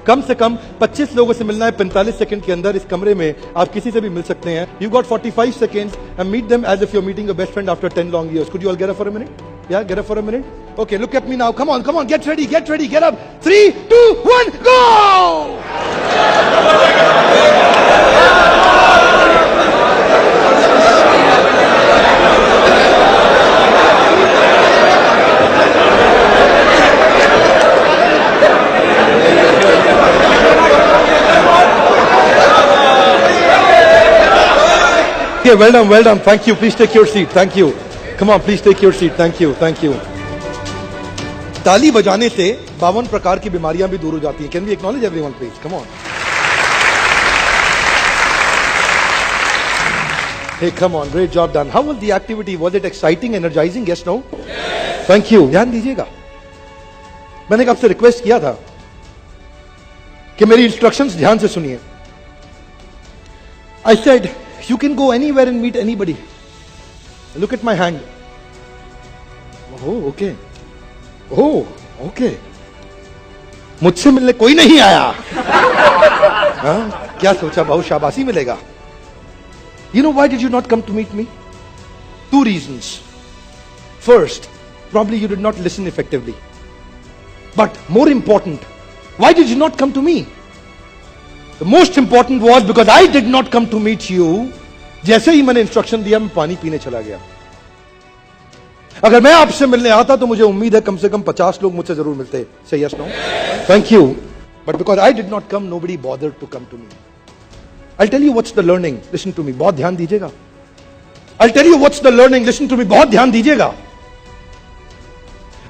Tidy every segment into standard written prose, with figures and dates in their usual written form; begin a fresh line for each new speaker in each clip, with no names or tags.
कम से कम 25 लोगों से मिलना है 45 सेकंड के अंदर। इस कमरे में आप किसी से भी मिल सकते हैं। You got 45 seconds and meet them as if you're meeting a best friend after 10 long years. Could you all get up for a minute? Yeah, get up for a minute. Okay, look at me now. Come on, get ready, get up. 3, 2, 1, go! Okay, well done. Thank you. Please take your seat. Thank you. Come on, please take your seat. Thank you. ताली बजाने से 52 प्रकार की बीमारियां भी दूर हो जाती हैं. Can we acknowledge everyone, please? Come on. Hey, come on. Great job done. How was the activity? Was it exciting, energizing? Yes, no? Yes. Thank you. ध्यान दीजिएगा. मैंने आपसे रिक्वेस्ट किया था कि मेरी इंस्ट्रक्शंस ध्यान से सुनिए. I said, you can go anywhere and meet anybody. Look at my hand. Oh, okay. मुझसे मिलने कोई नहीं आया. हाँ? क्या सोचा बहुत शाबाशी मिलेगा. You know why did you not come to meet me? 2 reasons. First, probably you did not listen effectively. But more important, why did you not come to me? The most important was because I did not come to meet you. जैसे ही मैंने instruction दिया मैं पानी पीने चला गया. अगर मैं आपसे मिलने आता तो मुझे उम्मीद है कम से कम 50 लोग मुझसे जरूर मिलते. Say yes, no? Thank you. But because I did not come, nobody bothered to come to me. I'll tell you what's the learning. Listen to me. बहुत ध्यान दीजिएगा. I'll tell you what's the learning. Listen to me. बहुत ध्यान दीजिएगा.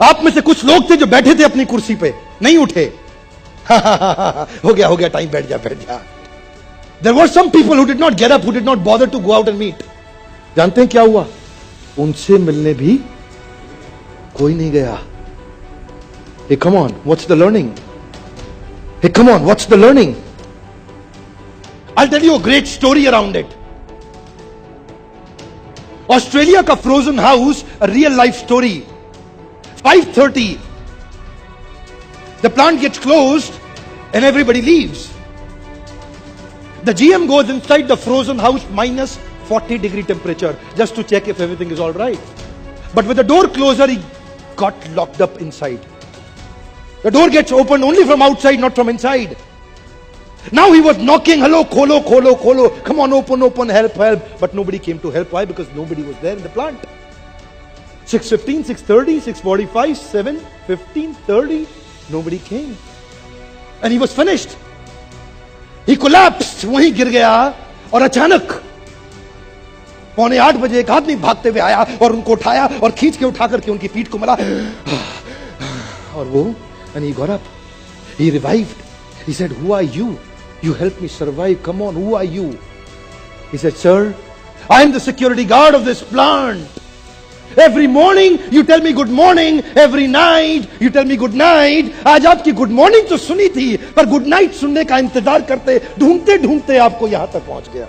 आप में से कुछ लोग थे जो बैठे थे अपनी कुर्सी पे, नहीं उठे. हो गया टाइम, बैठ जा. There were some people who did not get up, who did not bother to go out and meet. जानते हैं क्या हुआ? उनसे मिलने भी कोई नहीं गया. Hey, come on, what's the learning? I'll tell you a great story around it. Australia का frozen house, a real life story. 5:30, the plant gets closed and everybody leaves. The GM goes inside the frozen house, minus 40-degree temperature, just to check if everything is all right. But with the door closer, he got locked up inside. The door gets opened only from outside, not from inside. Now he was knocking, hello, kholo. Come on, open, help. But nobody came to help. Why? Because nobody was there in the plant. 6:15, 6:30, 6:45, 7, 15, 30, nobody came. And he was finished. He collapsed. वहीं गिर गया. और अचानक 7:45 बजे एक आदमी भागते हुए आया और उनको उठाया और खींच के उठा करके उनकी पीठ को मला. और वो, and he got up. He revived. He said, who are you? You helped me survive. Come on, who are you? He said, sir, I am the security guard of this plant. Every morning you tell me good morning, every night you tell me good night. आज आपकी good morning तो सुनी थी, पर good night सुनने का इंतजार करते ढूंढते आपको यहां तक पहुंच गया.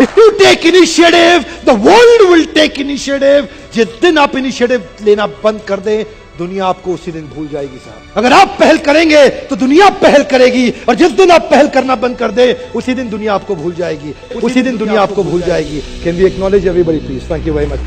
If you take initiative, the world will take initiative. जिस दिन आप इनिशिएटिव लेना बंद कर दें, दुनिया आपको उसी दिन भूल जाएगी साहब. अगर आप पहल करेंगे तो दुनिया पहल करेगी, और जिस दिन आप पहल करना बंद कर दे उसी दिन दुनिया आपको भूल जाएगी. Can we acknowledge everybody, please? Thank you very much.